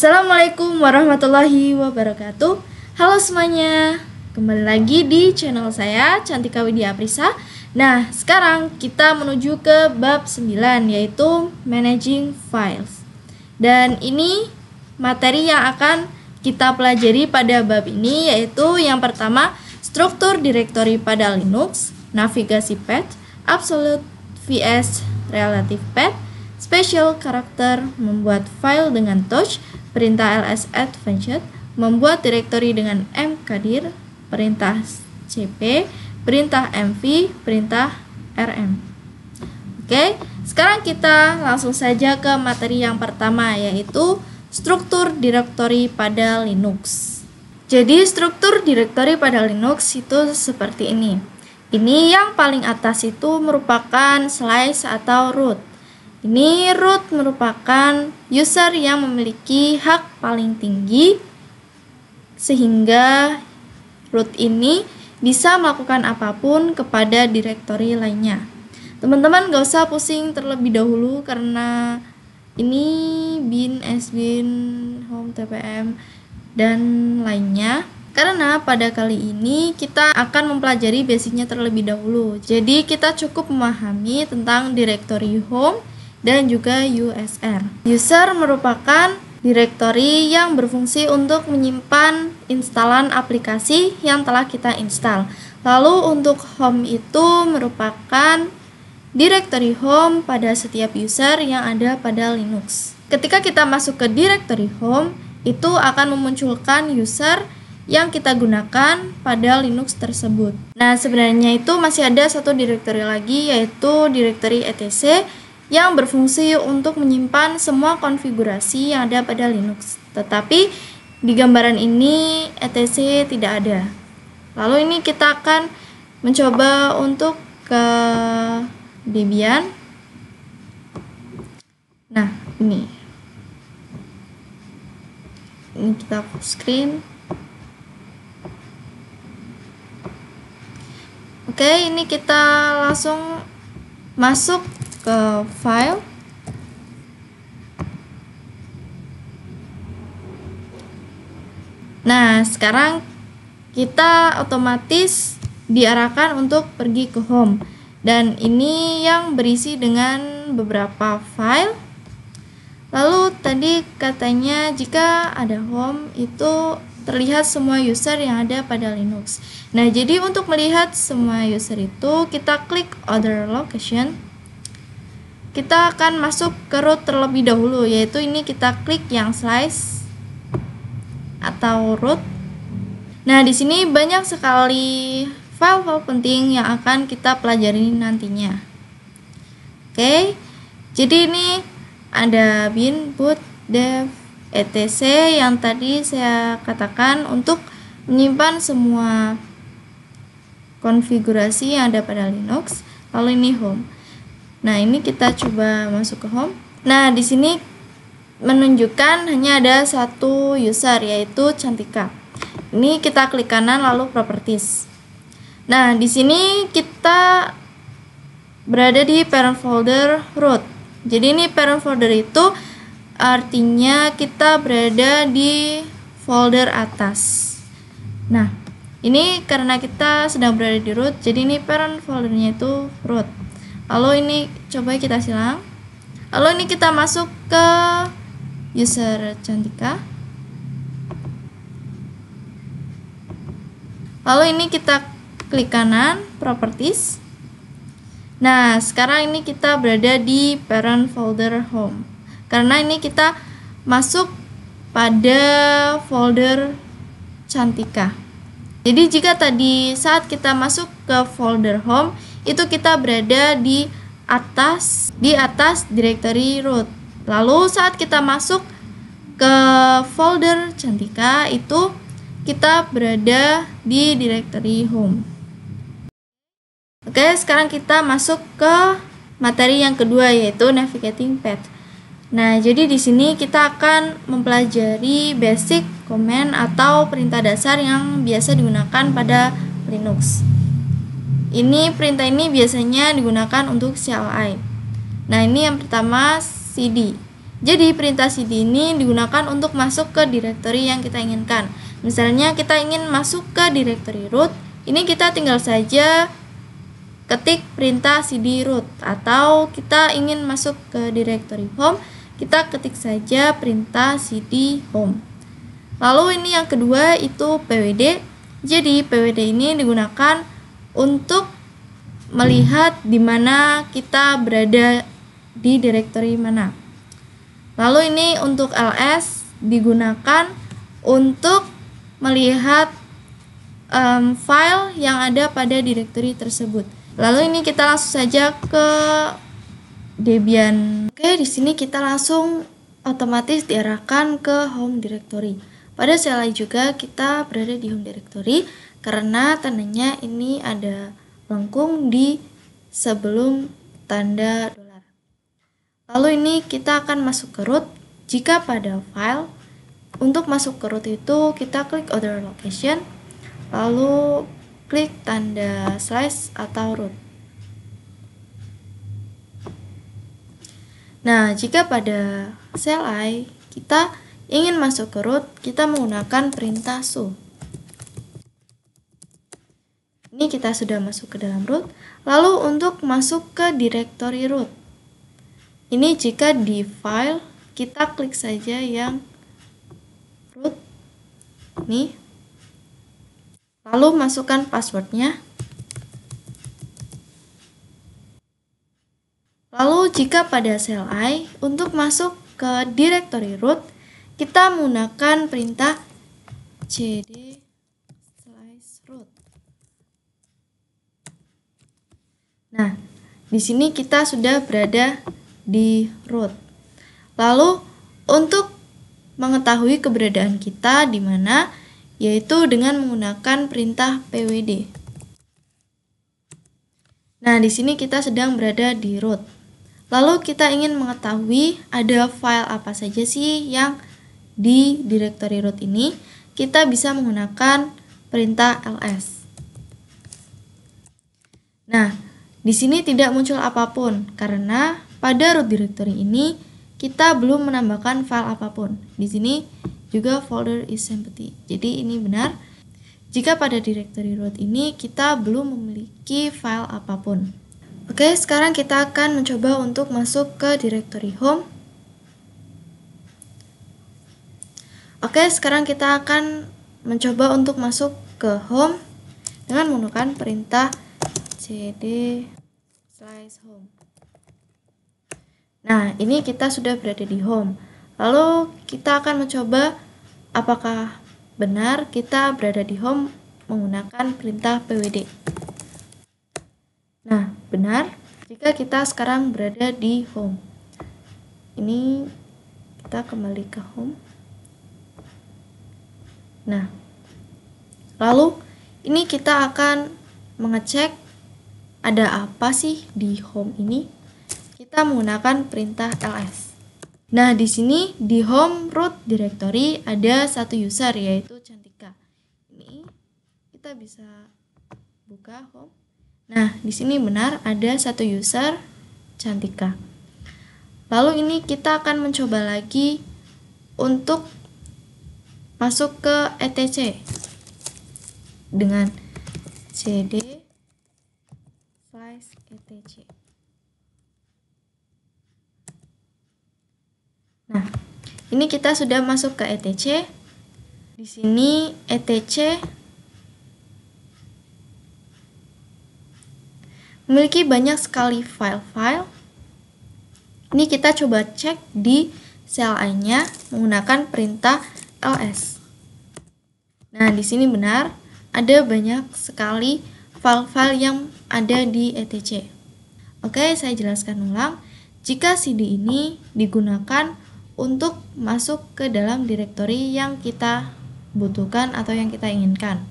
Assalamualaikum warahmatullahi wabarakatuh. Halo semuanya, kembali lagi di channel saya Cantika Widya Aprisa. Nah, sekarang kita menuju ke bab 9, yaitu Managing Files. Dan ini materi yang akan kita pelajari pada bab ini, yaitu yang pertama, struktur direktori pada Linux, navigasi path, absolute vs relative path, special character, membuat file dengan touch, perintah ls advanced, membuat direktori dengan mkdir, perintah cp, perintah mv, perintah rm. Oke, sekarang kita langsung saja ke materi yang pertama, yaitu struktur direktori pada Linux. Jadi struktur direktori pada Linux itu seperti ini. Ini yang paling atas itu merupakan slice atau root. Ini root merupakan user yang memiliki hak paling tinggi, sehingga root ini bisa melakukan apapun kepada direktori lainnya. Teman-teman gak usah pusing terlebih dahulu karena ini bin, sbin, home, tpm, dan lainnya. Karena pada kali ini kita akan mempelajari basicnya terlebih dahulu. Jadi kita cukup memahami tentang direktori home dan juga USR. User merupakan direktori yang berfungsi untuk menyimpan instalan aplikasi yang telah kita install. Lalu untuk home itu merupakan direktori home pada setiap user yang ada pada Linux. Ketika kita masuk ke direktori home, itu akan memunculkan user yang kita gunakan pada Linux tersebut. Nah, sebenarnya itu masih ada satu direktori lagi, yaitu direktori etc yang berfungsi untuk menyimpan semua konfigurasi yang ada pada Linux. Tetapi di gambaran ini etc tidak ada. Lalu ini kita akan mencoba untuk ke Debian. Nah, ini kita full screen. Oke, ini kita langsung masuk ke file. Nah, sekarang kita otomatis diarahkan untuk pergi ke home. Dan ini yang berisi dengan beberapa file. Lalu tadi katanya jika ada home itu terlihat semua user yang ada pada Linux. Nah, jadi untuk melihat semua user itu kita klik other location. Kita akan masuk ke root terlebih dahulu, yaitu ini kita klik yang slice atau root. Nah, di sini banyak sekali file-file penting yang akan kita pelajari nantinya. Oke, jadi ini ada bin, boot, dev, etc yang tadi saya katakan untuk menyimpan semua konfigurasi yang ada pada Linux. Lalu ini home. Nah, ini kita coba masuk ke home. Nah, di sini menunjukkan hanya ada satu user, yaitu Cantika. Ini kita klik kanan lalu properties. Nah, di sini kita berada di parent folder root. Jadi ini parent folder itu artinya kita berada di folder atas. Nah, ini karena kita sedang berada di root, jadi ini parent foldernya itu root. Lalu ini coba kita silang. Lalu ini kita masuk ke user Cantika. Lalu ini kita klik kanan properties. Nah, sekarang ini kita berada di parent folder home. Karena ini kita masuk pada folder Cantika. Jadi jika tadi saat kita masuk ke folder home, itu kita berada di atas direktori root. Lalu saat kita masuk ke folder Cantika, itu kita berada di direktori home. Oke, sekarang kita masuk ke materi yang kedua, yaitu navigating path. Nah, jadi di sini kita akan mempelajari basic command atau perintah dasar yang biasa digunakan pada Linux. Ini perintah ini biasanya digunakan untuk CLI. Nah, ini yang pertama cd. Jadi perintah cd ini digunakan untuk masuk ke direktori yang kita inginkan. Misalnya kita ingin masuk ke direktori root, ini kita tinggal saja ketik perintah cd root, atau kita ingin masuk ke direktori home, kita ketik saja perintah cd home. Lalu ini yang kedua itu pwd. Jadi pwd ini digunakan untuk melihat di mana kita berada di direktori mana. Lalu ini untuk ls digunakan untuk melihat file yang ada pada direktori tersebut. Lalu ini kita langsung saja ke Debian. Oke, di sini kita langsung otomatis diarahkan ke home directory. Pada CLI juga kita berada di home directory karena tandanya ini ada lengkung di sebelum tanda dolar. Lalu ini kita akan masuk ke root. Jika pada file, untuk masuk ke root itu kita klik other location, lalu klik tanda slash atau root. Nah, jika pada CLI kita ingin masuk ke root, kita menggunakan perintah su. Ini kita sudah masuk ke dalam root. Lalu untuk masuk ke direktori root, ini jika di file kita klik saja yang root ini, lalu masukkan passwordnya. Lalu jika pada CLI untuk masuk ke direktori root, kita menggunakan perintah cd/root. Nah, di sini kita sudah berada di root. Lalu untuk mengetahui keberadaan kita di mana, yaitu dengan menggunakan perintah pwd. Nah, di sini kita sedang berada di root. Lalu kita ingin mengetahui ada file apa saja sih yang di direktori root ini, kita bisa menggunakan perintah ls. Nah, di sini tidak muncul apapun karena pada root directory ini kita belum menambahkan file apapun. Di sini juga folder is empty. Jadi ini benar. Jika pada directory root ini kita belum memiliki file apapun. Oke, sekarang kita akan mencoba untuk masuk ke directory home. Oke, sekarang kita akan mencoba untuk masuk ke home dengan menggunakan perintah cd/home. Nah, ini kita sudah berada di home. Lalu kita akan mencoba apakah benar kita berada di home menggunakan perintah pwd. Nah, benar jika kita sekarang berada di home. Ini kita kembali ke home. Nah, lalu ini kita akan mengecek ada apa sih di home ini. Kita menggunakan perintah ls. Nah, di sini di home root directory ada satu user yaitu Cantika. Ini kita bisa buka home. Nah, di sini benar ada satu user Cantika. Lalu ini kita akan mencoba lagi untuk masuk ke etc dengan cd/etc. Nah, ini kita sudah masuk ke etc. Di sini etc memiliki banyak sekali file-file. Ini kita coba cek di CLI-nya menggunakan perintah ls. Nah, di sini benar ada banyak sekali file-file yang ada di etc. Oke, saya jelaskan ulang. Jika cd ini digunakan untuk masuk ke dalam direktori yang kita butuhkan atau yang kita inginkan.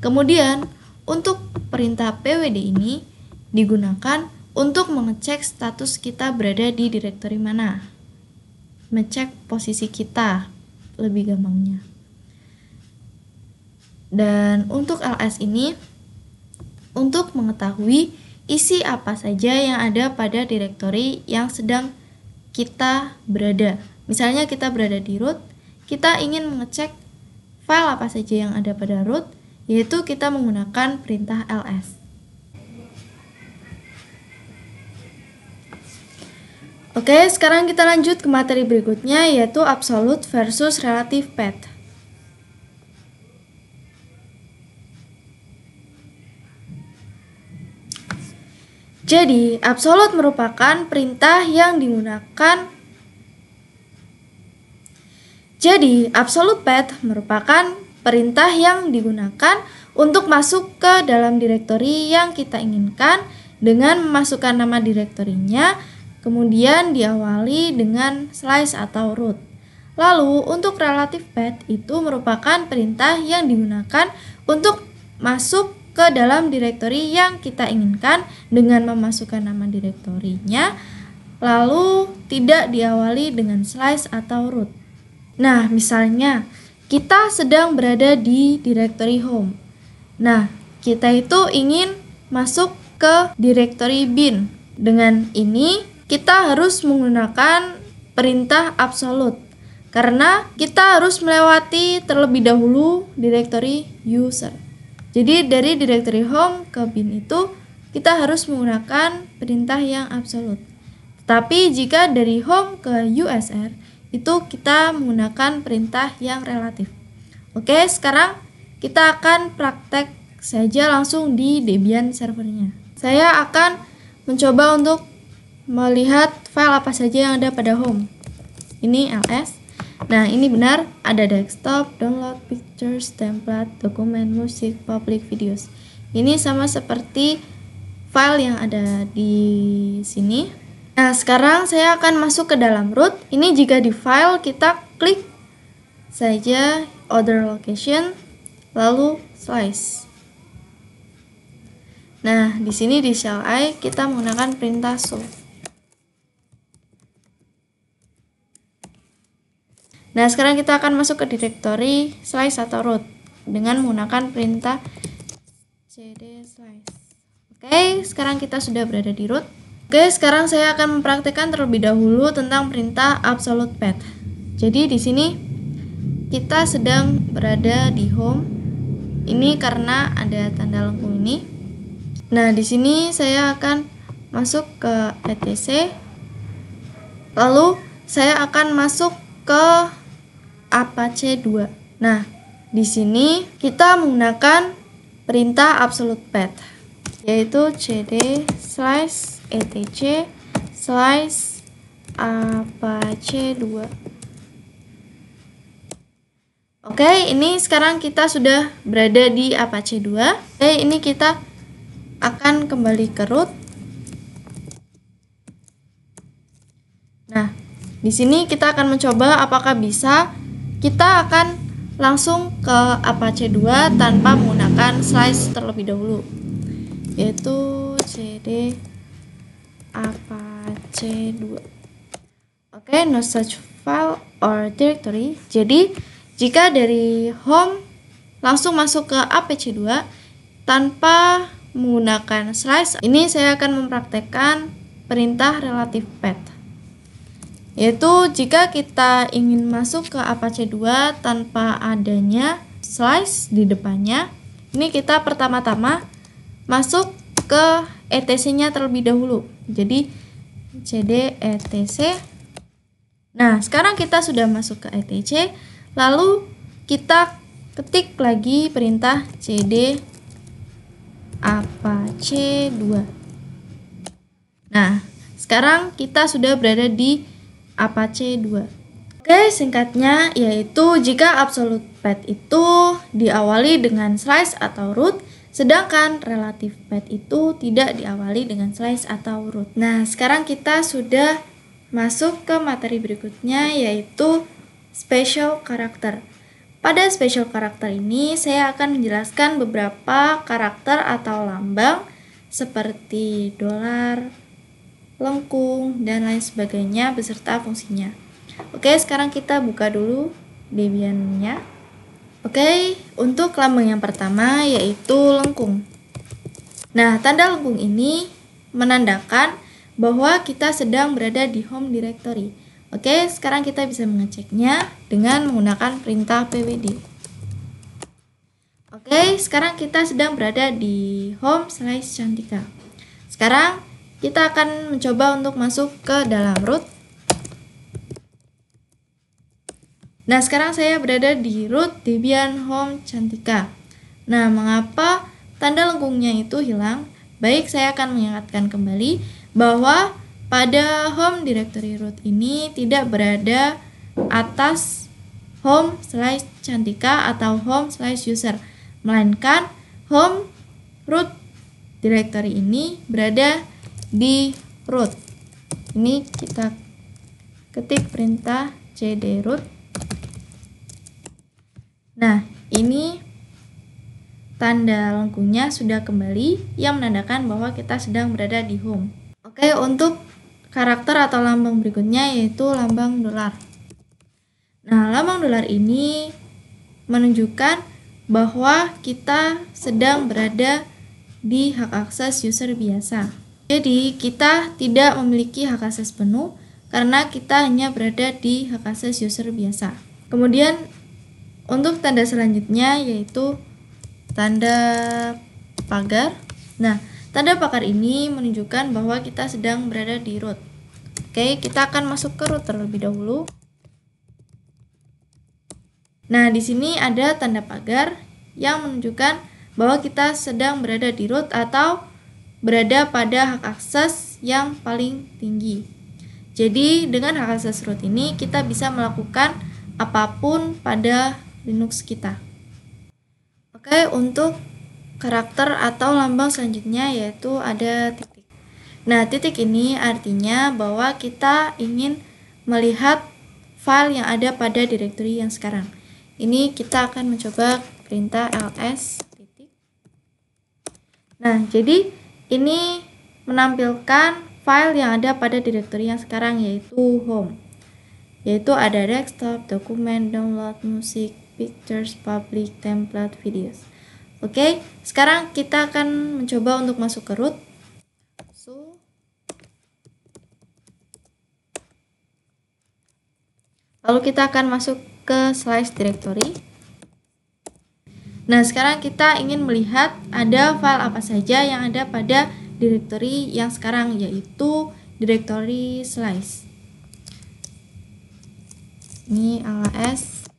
Kemudian, untuk perintah pwd ini digunakan untuk mengecek status kita berada di direktori mana. Mengecek posisi kita, lebih gampangnya. Dan untuk ls ini, untuk mengetahui isi apa saja yang ada pada direktori yang sedang kita berada. Misalnya kita berada di root, kita ingin mengecek file apa saja yang ada pada root, yaitu kita menggunakan perintah ls. Oke, sekarang kita lanjut ke materi berikutnya, yaitu absolute versus relative path. Jadi, absolute merupakan perintah yang digunakan. Jadi, absolute path merupakan perintah yang digunakan untuk masuk ke dalam direktori yang kita inginkan dengan memasukkan nama direktorinya, kemudian diawali dengan slice atau root. Lalu, untuk relative path itu merupakan perintah yang digunakan untuk masuk ke dalam direktori yang kita inginkan dengan memasukkan nama direktorinya, lalu tidak diawali dengan slice atau root. Nah, misalnya kita sedang berada di direktori home. Nah, kita itu ingin masuk ke direktori bin. Dengan ini, kita harus menggunakan perintah absolute karena kita harus melewati terlebih dahulu direktori user. Jadi dari direktori home ke bin itu kita harus menggunakan perintah yang absolute. Tetapi jika dari home ke USR itu kita menggunakan perintah yang relatif. Oke, sekarang kita akan praktek saja langsung di Debian servernya. Saya akan mencoba untuk melihat file apa saja yang ada pada home. Ini ls. Nah, ini benar, ada desktop, download, pictures, template, dokumen, musik, public, videos. Ini sama seperti file yang ada di sini. Nah, sekarang saya akan masuk ke dalam root. Ini jika di file kita klik saja other location, lalu slice. Nah, di sini di shell I kita menggunakan perintah show. Nah, sekarang kita akan masuk ke direktori slice atau root dengan menggunakan perintah cd slice. Oke, sekarang kita sudah berada di root. Oke, sekarang saya akan mempraktikkan terlebih dahulu tentang perintah absolute path. Jadi di sini kita sedang berada di home. Ini karena ada tanda lengkung ini. Nah, di sini saya akan masuk ke etc. Lalu saya akan masuk ke Apache 2. Nah, di sini kita menggunakan perintah absolute path, yaitu cd slice etc slice Apache 2. Oke, ini sekarang kita sudah berada di Apache 2. Oke, ini kita akan kembali ke root. Nah, di sini kita akan mencoba apakah bisa. Kita akan langsung ke Apache 2 tanpa menggunakan slice terlebih dahulu, yaitu cd Apache 2. Oke, no such file or directory. Jadi, jika dari home langsung masuk ke Apache 2 tanpa menggunakan slice, ini saya akan mempraktekkan perintah relative path. Yaitu jika kita ingin masuk ke Apache 2 tanpa adanya slice di depannya, ini kita pertama-tama masuk ke etc-nya terlebih dahulu. Jadi cd etc. Nah, sekarang kita sudah masuk ke etc, lalu kita ketik lagi perintah cd Apache 2. Nah, sekarang kita sudah berada di Apache 2. Oke, singkatnya yaitu jika absolute path itu diawali dengan slice atau root, sedangkan relative path itu tidak diawali dengan slice atau root. Nah, sekarang kita sudah masuk ke materi berikutnya, yaitu special character. Pada special character ini saya akan menjelaskan beberapa karakter atau lambang seperti dolar, lengkung, dan lain sebagainya beserta fungsinya. Oke, sekarang kita buka dulu Debian-nya. Oke, untuk lambang yang pertama yaitu lengkung. Nah, tanda lengkung ini menandakan bahwa kita sedang berada di home directory. Oke, sekarang kita bisa mengeceknya dengan menggunakan perintah pwd. Oke, sekarang kita sedang berada di home/Cantika. Sekarang kita akan mencoba untuk masuk ke dalam root. Nah, sekarang saya berada di root Debian Home Cantika. Nah, mengapa tanda lengkungnya itu hilang? Baik, saya akan mengingatkan kembali bahwa pada home directory root ini tidak berada atas home/Cantika atau home/user, melainkan home root directory ini berada di root. Ini kita ketik perintah cd root. Nah, ini tanda lengkungnya sudah kembali yang menandakan bahwa kita sedang berada di home. Oke, untuk karakter atau lambang berikutnya yaitu lambang dolar. Nah, lambang dolar ini menunjukkan bahwa kita sedang berada di hak akses user biasa. Jadi, kita tidak memiliki hak akses penuh karena kita hanya berada di hak akses user biasa. Kemudian, untuk tanda selanjutnya yaitu tanda pagar. Nah, tanda pagar ini menunjukkan bahwa kita sedang berada di root. Oke, kita akan masuk ke root terlebih dahulu. Nah, di sini ada tanda pagar yang menunjukkan bahwa kita sedang berada di root atau berada pada hak akses yang paling tinggi. Jadi, dengan hak akses root ini kita bisa melakukan apapun pada Linux kita. Oke, untuk karakter atau lambang selanjutnya yaitu ada titik. Nah, titik ini artinya bahwa kita ingin melihat file yang ada pada directory yang sekarang. Ini kita akan mencoba perintah ls titik. Nah, jadi ini menampilkan file yang ada pada directory yang sekarang yaitu home. Yaitu ada desktop, dokumen, download, musik, pictures, public, template, videos. Oke, sekarang kita akan mencoba untuk masuk ke root. Lalu kita akan masuk ke /directory. Nah, sekarang kita ingin melihat ada file apa saja yang ada pada directory yang sekarang, yaitu directory /. Ini ls.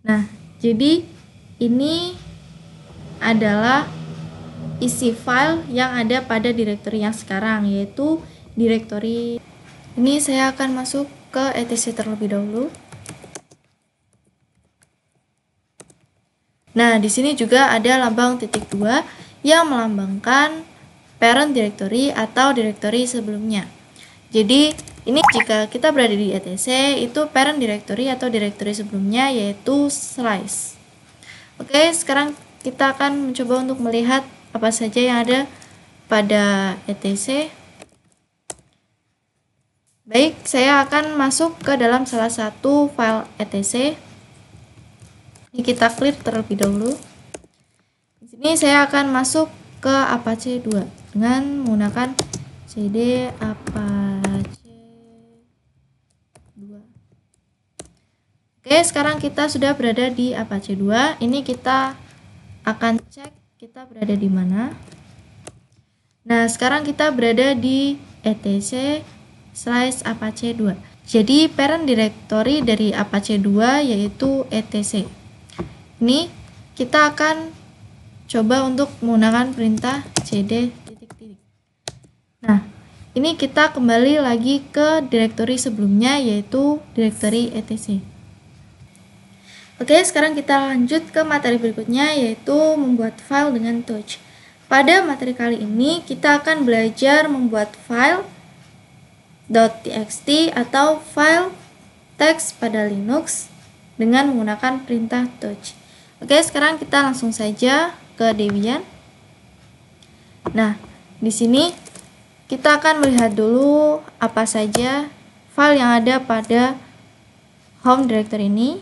Nah, jadi ini adalah isi file yang ada pada directory yang sekarang, yaitu directory. Ini saya akan masuk ke etc terlebih dahulu. Nah, di sini juga ada lambang titik 2 yang melambangkan parent directory atau directory sebelumnya. Jadi, ini jika kita berada di etc, itu parent directory atau directory sebelumnya yaitu /. Oke, sekarang kita akan mencoba untuk melihat apa saja yang ada pada etc. Baik, saya akan masuk ke dalam salah satu file etc. Ini kita clear terlebih dahulu. Di sini saya akan masuk ke Apache 2 dengan menggunakan cd apache 2. Oke, sekarang kita sudah berada di Apache 2. Ini kita akan cek kita berada di mana. Nah, sekarang kita berada di etc/apache 2. Jadi, parent directory dari Apache 2 yaitu etc. Ini kita akan coba untuk menggunakan perintah cd titik. Nah, ini kita kembali lagi ke directory sebelumnya yaitu directory etc. Oke, sekarang kita lanjut ke materi berikutnya yaitu membuat file dengan Touch. Pada materi kali ini kita akan belajar membuat file .txt atau file teks pada Linux dengan menggunakan perintah Touch. Oke, sekarang kita langsung saja ke Debian. Nah, di sini kita akan melihat dulu apa saja file yang ada pada home directory ini.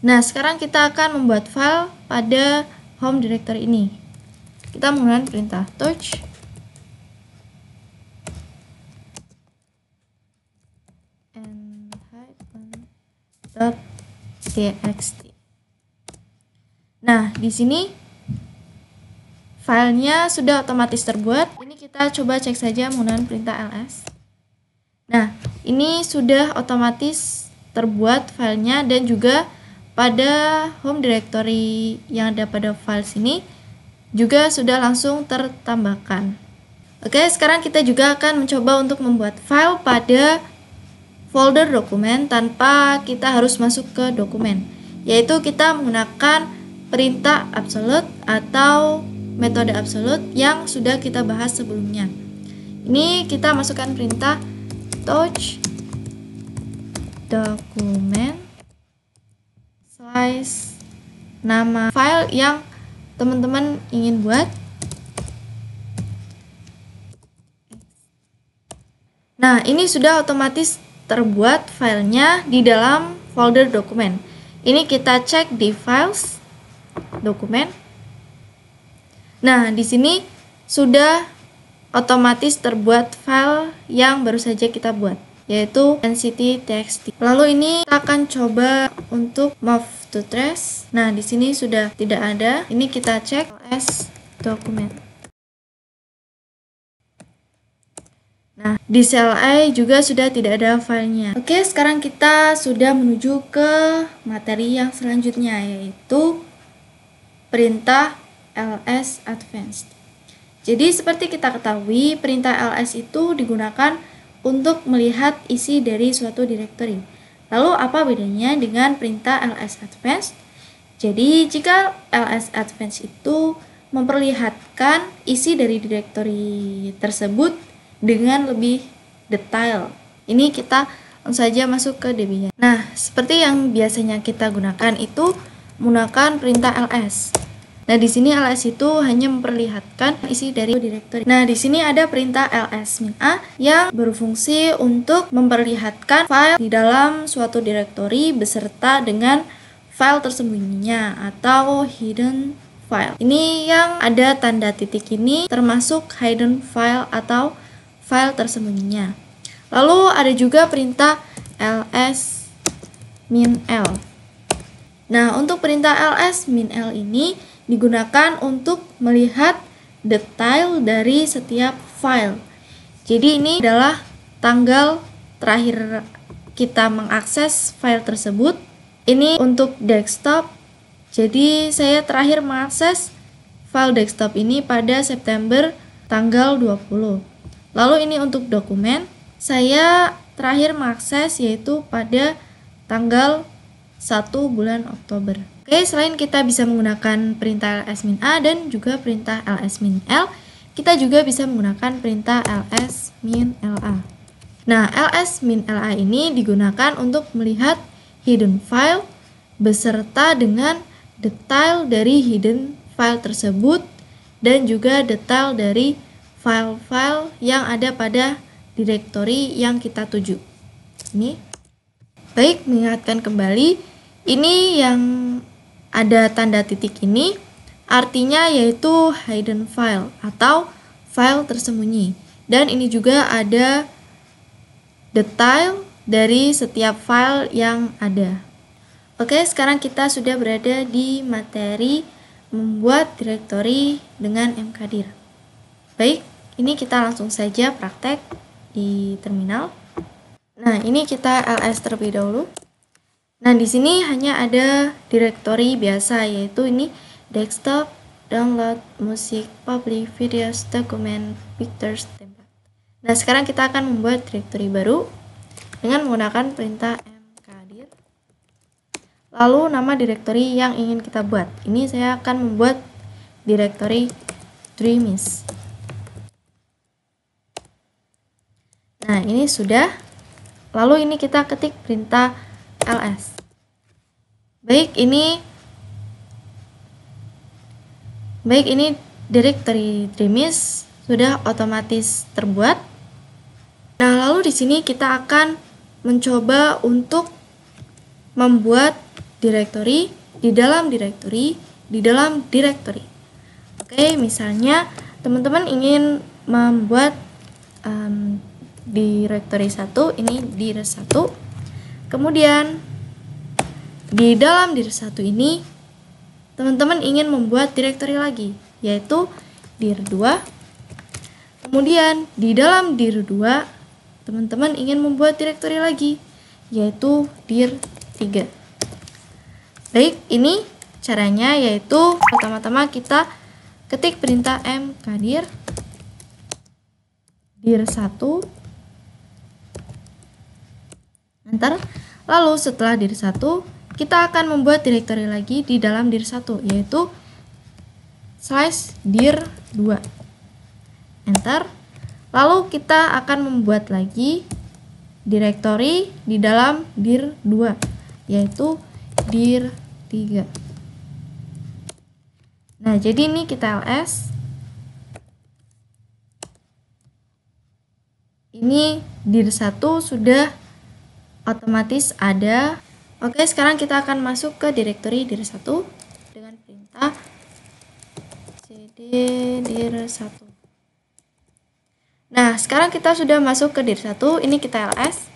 Nah, sekarang kita akan membuat file pada home directory ini. Kita menggunakan perintah touch ls.txt. Nah, di sini filenya sudah otomatis terbuat. Ini kita coba cek saja menggunakan perintah ls. Nah, ini sudah otomatis terbuat filenya dan juga pada home directory yang ada pada file sini juga sudah langsung tertambahkan. Oke, sekarang kita juga akan mencoba untuk membuat file pada folder dokumen tanpa kita harus masuk ke dokumen, yaitu kita menggunakan perintah absolute atau metode absolute yang sudah kita bahas sebelumnya. Ini kita masukkan perintah touch dokumen slice nama file yang teman-teman ingin buat. Nah, ini sudah otomatis terbuat filenya di dalam folder dokumen. Ini kita cek di files dokumen. Nah, di sini sudah otomatis terbuat file yang baru saja kita buat, yaitu NCT.txt. Lalu ini kita akan coba untuk move to trace. Nah, di sini sudah tidak ada. Ini kita cek ls dokumen. Nah, di CLI juga sudah tidak ada filenya. Oke, sekarang kita sudah menuju ke materi yang selanjutnya, yaitu perintah ls advanced. Jadi seperti kita ketahui, perintah ls itu digunakan untuk melihat isi dari suatu directory. Lalu apa bedanya dengan perintah ls advanced? Jadi jika ls advanced itu memperlihatkan isi dari directory tersebut dengan lebih detail. Ini kita langsung saja masuk ke Debian. Nah, seperti yang biasanya kita gunakan itu menggunakan perintah ls. Nah, di sini ls itu hanya memperlihatkan isi dari directory. Nah, di sini ada perintah ls-a yang berfungsi untuk memperlihatkan file di dalam suatu directory beserta dengan file tersembunyinya atau hidden file. Ini yang ada tanda titik ini termasuk hidden file atau file tersembunyinya. Lalu ada juga perintah ls-l. Nah, untuk perintah ls-l ini digunakan untuk melihat detail dari setiap file. Jadi ini adalah tanggal terakhir kita mengakses file tersebut. Ini untuk desktop. Jadi saya terakhir mengakses file desktop ini pada September tanggal 20. Lalu ini untuk dokumen, saya terakhir mengakses yaitu pada tanggal 1 bulan Oktober. Oke, selain kita bisa menggunakan perintah ls-a dan juga perintah ls-l, kita juga bisa menggunakan perintah ls-la. Nah, ls-la ini digunakan untuk melihat hidden file beserta dengan detail dari hidden file tersebut dan juga detail dari file-file yang ada pada directory yang kita tuju. Ini. Baik, mengingatkan kembali, ini yang ada tanda titik ini artinya yaitu hidden file atau file tersembunyi. Dan ini juga ada detail dari setiap file yang ada. Oke, sekarang kita sudah berada di materi membuat directory dengan mkdir. Baik, ini kita langsung saja praktek di terminal. Nah, ini kita ls terlebih dahulu. Nah, di sini hanya ada directory biasa, yaitu ini desktop, download, musik, public, videos, dokumen, pictures, template. Nah, sekarang kita akan membuat directory baru dengan menggunakan perintah mkdir. Lalu nama directory yang ingin kita buat. Ini saya akan membuat directory Dreamies. Nah, ini sudah. Lalu ini kita ketik perintah ls. Baik, ini directory Dreamies sudah otomatis terbuat. Nah, lalu di sini kita akan mencoba untuk membuat directory di dalam directory di dalam directory. Oke, misalnya teman-teman ingin membuat directory 1, ini dir 1. Kemudian di dalam dir 1 ini teman-teman ingin membuat directory lagi, yaitu dir 2. Kemudian di dalam dir 2 teman-teman ingin membuat directory lagi, yaitu dir 3. Baik, ini caranya, yaitu pertama-tama kita ketik perintah mkdir dir 1, enter. Lalu setelah dir 1 kita akan membuat directory lagi di dalam dir 1, yaitu /dir 2, enter. Lalu kita akan membuat lagi directory di dalam dir 2, yaitu dir 3. Nah, jadi ini kita ls. Ini dir 1 sudah otomatis ada. Oke, sekarang kita akan masuk ke directory dir 1 dengan perintah cd dir 1. Nah, sekarang kita sudah masuk ke dir 1, ini kita ls.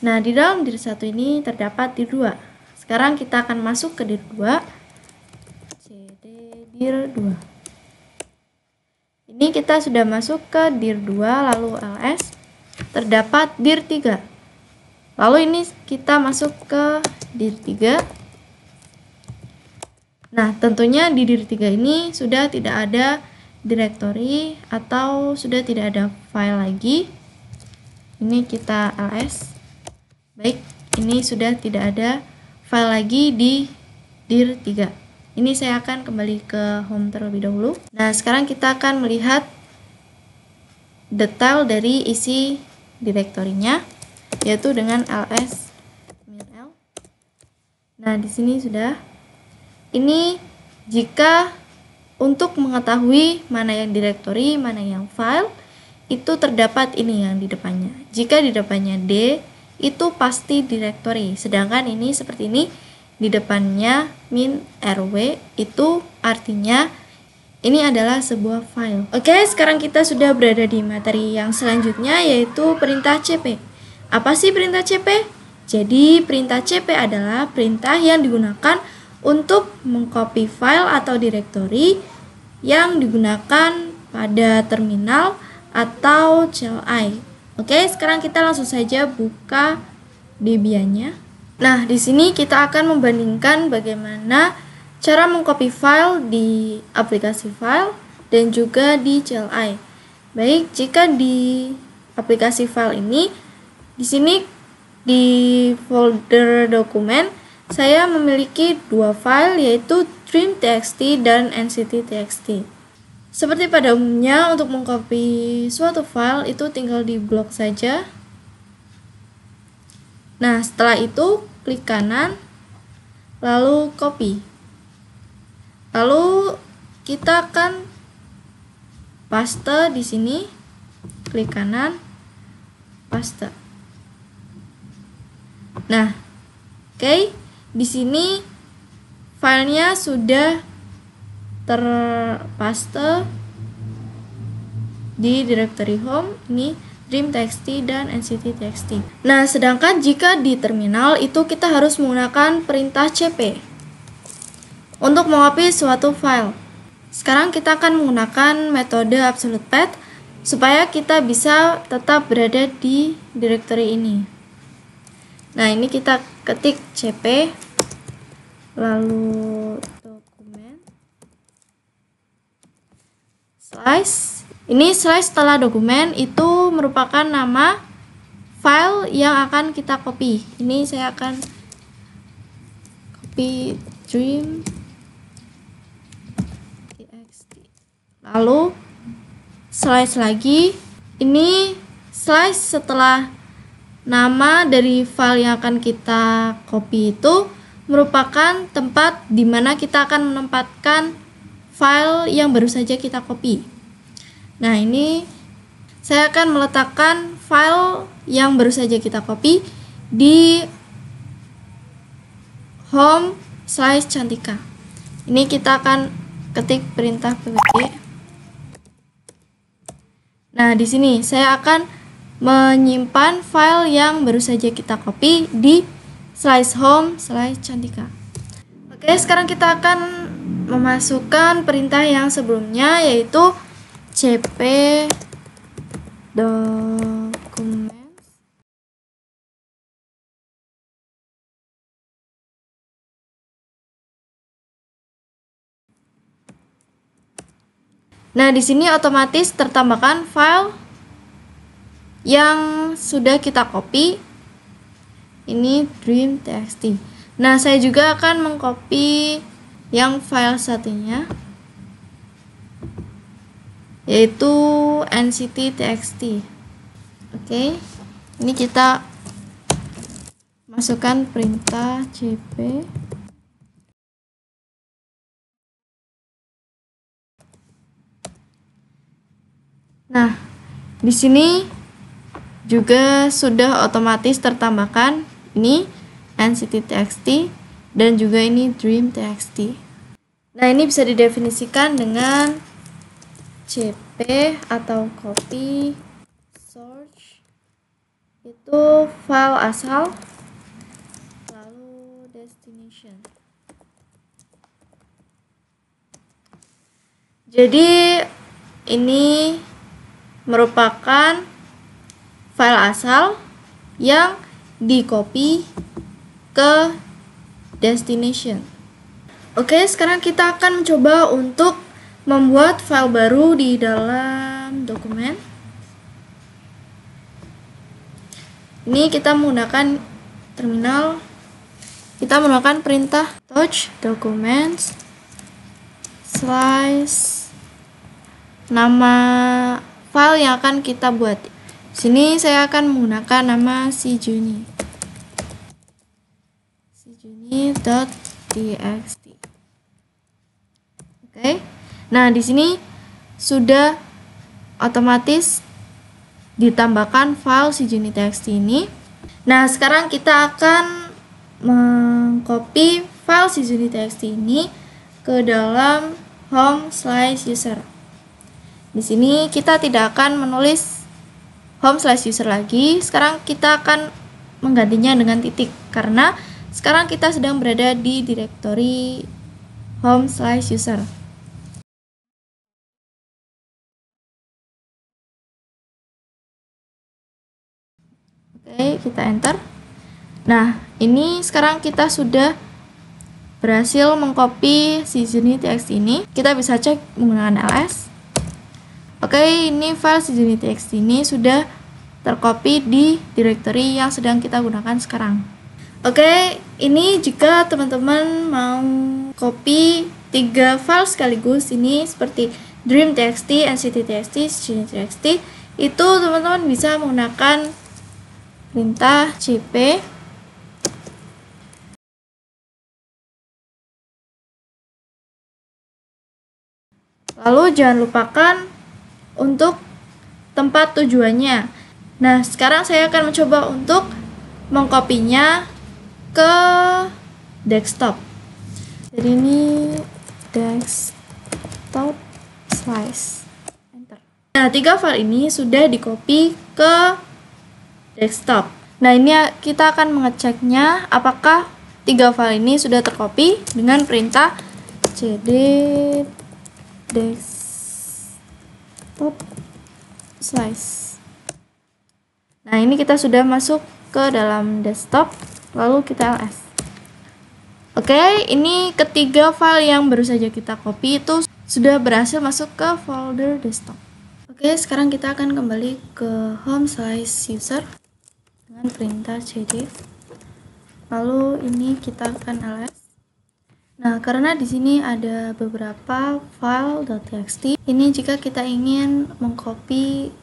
Nah, di dalam dir 1 ini terdapat dir 2. Sekarang kita akan masuk ke dir 2, cd dir 2. Ini kita sudah masuk ke dir 2, lalu ls, terdapat dir 3. Lalu ini kita masuk ke dir 3. Nah, tentunya di dir 3 ini sudah tidak ada directory atau sudah tidak ada file lagi. Ini kita ls. Baik, ini sudah tidak ada file lagi di dir 3. Ini saya akan kembali ke home terlebih dahulu. Nah, sekarang kita akan melihat detail dari isi direktorinya, yaitu dengan ls-l. Nah, di sini sudah. Ini jika untuk mengetahui mana yang directory, mana yang file, itu terdapat ini yang di depannya. Jika di depannya D, itu pasti directory. Sedangkan ini seperti ini, di depannya min rw, itu artinya ini adalah sebuah file. Oke, sekarang kita sudah berada di materi yang selanjutnya, yaitu perintah cp. Apa sih perintah cp? Jadi perintah cp adalah perintah yang digunakan untuk mengcopy file atau directory yang digunakan pada terminal atau CLI. Oke, sekarang kita langsung saja buka Debian-nya. Nah, di sini kita akan membandingkan bagaimana cara mengcopy file di aplikasi file dan juga di CLI. Baik, jika di aplikasi file ini, di sini di folder dokumen saya memiliki dua file, yaitu dream.txt dan nct.txt. Seperti pada umumnya, untuk mengcopy suatu file itu tinggal di blok saja. Nah, setelah itu klik kanan, lalu copy. Lalu kita akan paste di sini, klik kanan, paste. Nah, oke. Di sini filenya sudah terpaste di directory home, ini dream.txt dan nct.txt. Nah, sedangkan jika di terminal itu kita harus menggunakan perintah cp untuk mengcopy suatu file. Sekarang kita akan menggunakan metode absolute path supaya kita bisa tetap berada di directory ini. Nah, ini kita ketik cp, lalu dokumen, slash. Ini slash setelah dokumen itu merupakan nama file yang akan kita copy. Ini saya akan copy dream.txt. Lalu slash lagi. Ini slash setelah nama dari file yang akan kita copy itu merupakan tempat di mana kita akan menempatkan file yang baru saja kita copy. Nah, ini saya akan meletakkan file yang baru saja kita copy di home/cantika. Ini kita akan ketik perintah pwd. Nah, di sini saya akan menyimpan file yang baru saja kita copy di slice home slice cantika. Oke, sekarang kita akan memasukkan perintah yang sebelumnya, yaitu cp documents. Nah, di sini otomatis tertambahkan file yang sudah kita copy. Ini dream.txt. Nah, saya juga akan mengcopy yang file satunya, yaitu nct.txt. Oke, ini kita masukkan perintah cp. Nah, di sini juga sudah otomatis tertambahkan ini nct.txt dan juga ini dream.txt. Nah, ini bisa didefinisikan dengan cp atau copy source, itu file asal, lalu destination. Jadi ini merupakan file asal yang di-copy ke destination. Oke, sekarang kita akan mencoba untuk membuat file baru di dalam dokumen. Ini kita menggunakan terminal. Kita menggunakan perintah touch documents slice nama file yang akan kita buat. Sini saya akan menggunakan nama sijuni.txt. Oke. Nah, di sini sudah otomatis ditambahkan file sijuni.txt ini. Nah, sekarang kita akan mengcopy file sijuni.txt ini ke dalam home/user. Di sini kita tidak akan menulis home/user lagi. Sekarang kita akan menggantinya dengan titik, karena sekarang kita sedang berada di direktori home/user. Oke, kita enter. Nah, ini sekarang kita sudah berhasil mengcopy sijuni.txt ini. Kita bisa cek menggunakan ls. Oke, ini file sijuni.txt ini sudah tercopy di directory yang sedang kita gunakan sekarang. Oke, ini jika teman-teman mau copy 3 file sekaligus, ini seperti dream.txt, nct.txt, sijuni.txt, itu teman-teman bisa menggunakan perintah cp lalu jangan lupakan untuk tempat tujuannya. Nah, sekarang saya akan mencoba untuk mengkopinya ke desktop. Jadi ini desktop slice. Enter. Nah, 3 file ini sudah di-copy ke desktop. Nah, ini kita akan mengeceknya apakah 3 file ini sudah tercopy dengan perintah cd desktop slice. Nah, ini kita sudah masuk ke dalam desktop, lalu kita ls. Oke, ini ketiga file yang baru saja kita copy itu sudah berhasil masuk ke folder desktop. Oke, sekarang kita akan kembali ke home/user dengan perintah cd. Lalu ini kita akan ls. Nah, karena di sini ada beberapa file.txt, ini jika kita ingin mengcopy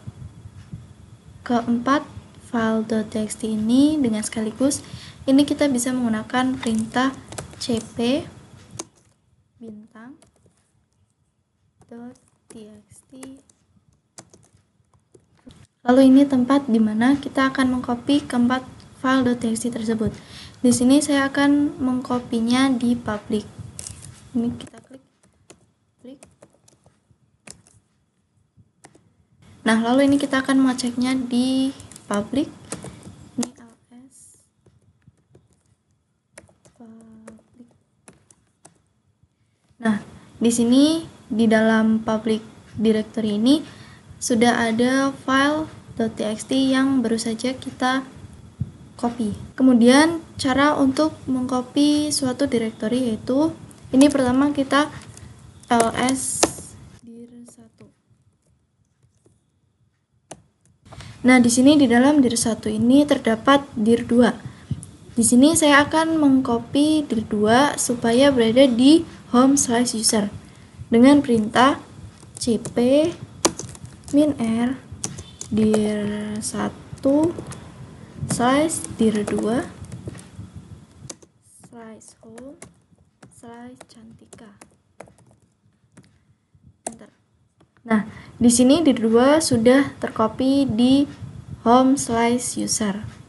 keempat file.txt ini dengan sekaligus, ini kita bisa menggunakan perintah cp bintang.txt. Lalu ini tempat di mana kita akan mengcopy keempat file.txt tersebut. Di sini saya akan mengkopinya di public. Ini kita klik public. Nah, lalu ini kita akan mengeceknya di public. Ini ls di sini di dalam public directory ini sudah ada file .txt yang baru saja kita copy. Kemudian cara untuk mengcopy suatu directory yaitu ini pertama kita ls dir 1. Nah, di sini di dalam dir 1 ini terdapat dir 2. Di sini saya akan mengcopy dir 2 supaya berada di home/user dengan perintah cp -r dir 1 dir 2 home /cantika. Enter. Nah, di sini dir 2 sudah tercopy di home/user.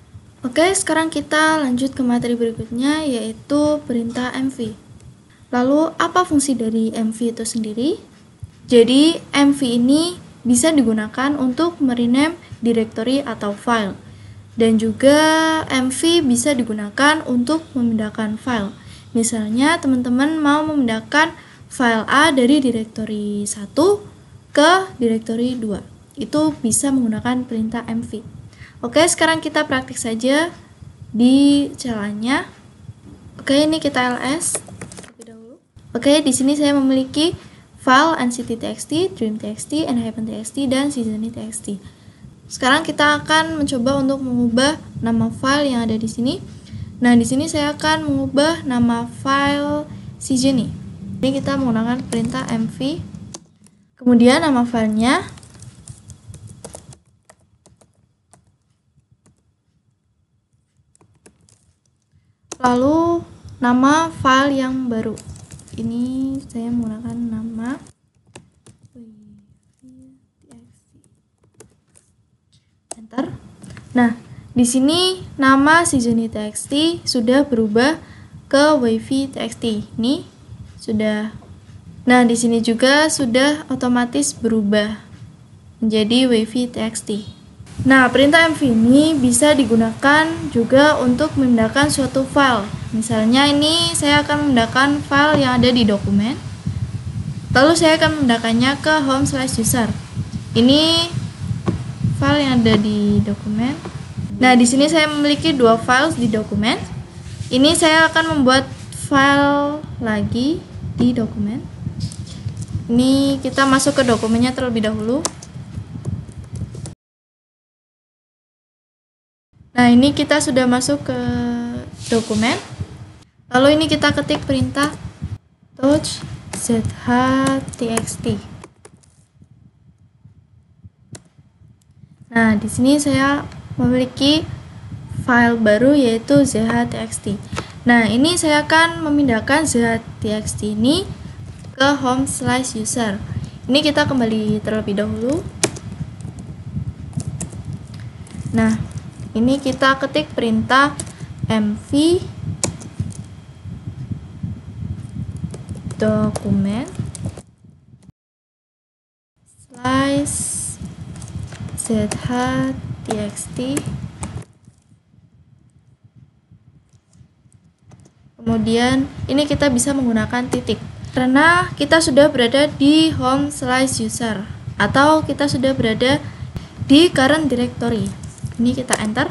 Oke, sekarang kita lanjut ke materi berikutnya, yaitu perintah mv. Lalu, apa fungsi dari mv itu sendiri? Jadi, mv ini bisa digunakan untuk merename directory atau file. Dan juga mv bisa digunakan untuk memindahkan file. Misalnya, teman-teman mau memindahkan file A dari directory 1 ke directory 2. Itu bisa menggunakan perintah mv. Oke, sekarang kita praktik saja di celahnya. Oke, ini kita ls terlebih dahulu. Oke, di sini saya memiliki file nct.txt, dream.txt, n-txt, dan season.txt. Sekarang kita akan mencoba untuk mengubah nama file yang ada di sini. Nah, di sini saya akan mengubah nama file season. Ini kita menggunakan perintah mv. Kemudian nama filenya. Lalu nama file yang baru. Ini saya menggunakan nama enter. Nah, di sini nama season.txt sudah berubah ke wifi.txt. Ini sudah. Nah, di sini juga sudah otomatis berubah menjadi wifi.txt. Nah, perintah mv ini bisa digunakan juga untuk memindahkan suatu file. Misalnya ini saya akan memindahkan file yang ada di dokumen. Lalu saya akan memindahkannya ke home/user. Ini file yang ada di dokumen. Nah, di sini saya memiliki dua file di dokumen. Ini saya akan membuat file lagi di dokumen. Ini kita masuk ke dokumennya terlebih dahulu. Nah, ini kita sudah masuk ke dokumen. Lalu ini kita ketik perintah touch zh.txt. Nah, di sini saya memiliki file baru yaitu zh.txt. Nah, ini saya akan memindahkan zh.txt ini ke home/user. Ini kita kembali terlebih dahulu. Nah, ini kita ketik perintah mv dokumen /zh.txt. Kemudian ini kita bisa menggunakan titik karena kita sudah berada di home/user atau kita sudah berada di current directory. Ini kita enter.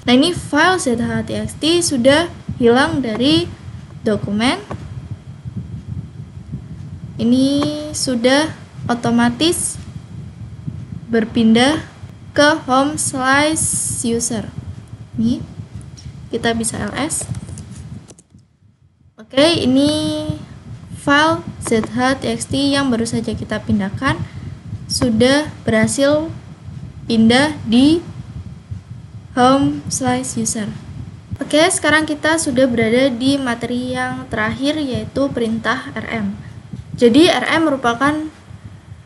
Nah, ini file zh.txt sudah hilang dari dokumen. Ini sudah otomatis berpindah ke home/user. Ini kita bisa ls. Oke, ini file zh.txt yang baru saja kita pindahkan sudah berhasil pindah di home/user. Oke, sekarang kita sudah berada di materi yang terakhir yaitu perintah rm. Jadi rm merupakan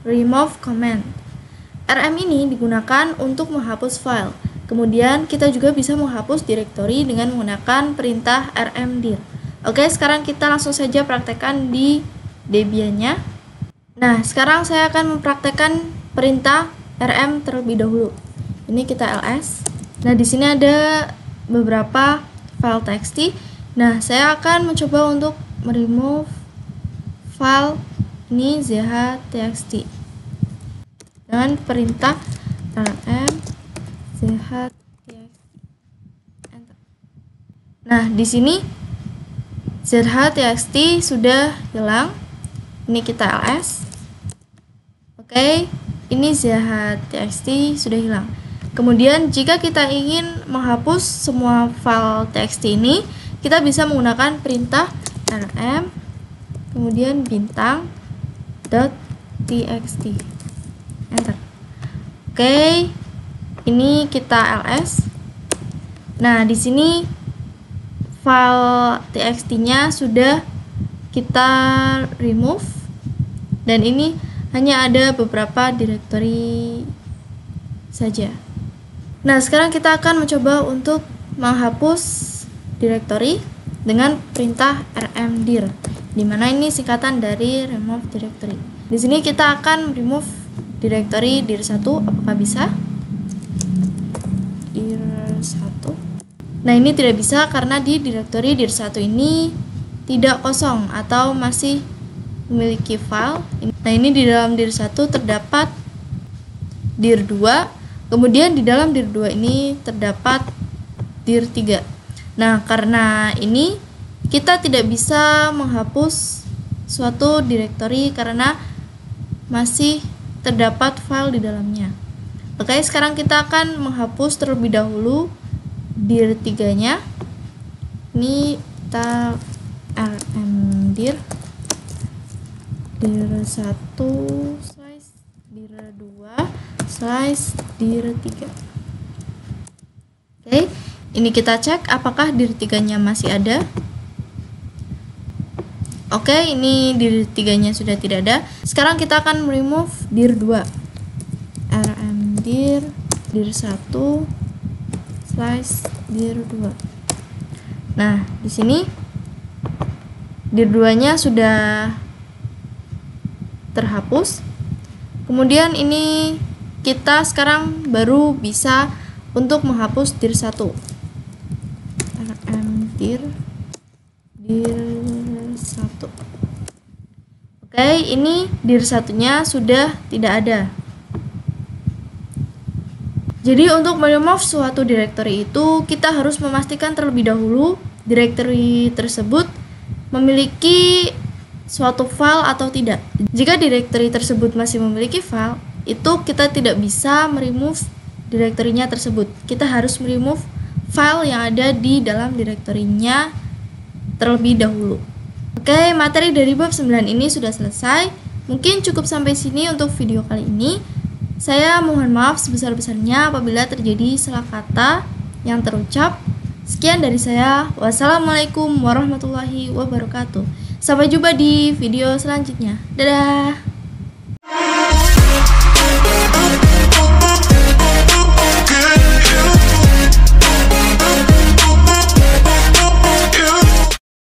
remove command. Rm ini digunakan untuk menghapus file. Kemudian kita juga bisa menghapus directory dengan menggunakan perintah rmdir. Oke, sekarang kita langsung saja praktekkan di Debian-nya. Nah, sekarang saya akan mempraktekkan perintah rm terlebih dahulu. Ini kita ls. Nah, di sini ada beberapa file txt. Nah, saya akan mencoba untuk meremove file ini zhtxt dengan perintah rm zhtxt. Enter. Nah, di sini zhtxt sudah hilang. Ini kita ls. Oke, ini zhtxt sudah hilang. Kemudian jika kita ingin menghapus semua file txt ini, kita bisa menggunakan perintah rm kemudian bintang .txt. Enter. Oke, ini kita ls. Nah, di sini file txt-nya sudah kita remove dan ini hanya ada beberapa directory saja. Nah, sekarang kita akan mencoba untuk menghapus directory dengan perintah rmdir, di mana ini singkatan dari remove directory. Di sini kita akan remove directory dir1, apakah bisa? Dir1. Nah, ini tidak bisa karena di directory dir1 ini tidak kosong atau masih memiliki file. Nah, ini di dalam dir1 terdapat dir2. Kemudian di dalam dir2 ini terdapat dir3. Nah, karena ini kita tidak bisa menghapus suatu directory karena masih terdapat file di dalamnya. Oke, sekarang kita akan menghapus terlebih dahulu dir3-nya. Ini kita rmdir dir1 dir2 dir3. Oke, ini kita cek apakah dir3-nya masih ada. Oke, ini dir3-nya sudah tidak ada. Sekarang kita akan remove dir2. rmdir dir1 dir2. Nah, di sini dir2-nya sudah terhapus. Kemudian ini kita sekarang baru bisa untuk menghapus dir1. rmdir dir1. Oke, ini dir1-nya sudah tidak ada. Jadi untuk meremove suatu directory itu kita harus memastikan terlebih dahulu directory tersebut memiliki suatu file atau tidak. Jika directory tersebut masih memiliki file, itu kita tidak bisa meremove directory-nya tersebut. Kita harus meremove file yang ada di dalam directory-nya terlebih dahulu. Oke, materi dari bab 9 ini sudah selesai. Mungkin cukup sampai sini untuk video kali ini. Saya mohon maaf sebesar-besarnya apabila terjadi salah kata yang terucap. Sekian dari saya. Wassalamualaikum warahmatullahi wabarakatuh. Sampai jumpa di video selanjutnya. Dadah.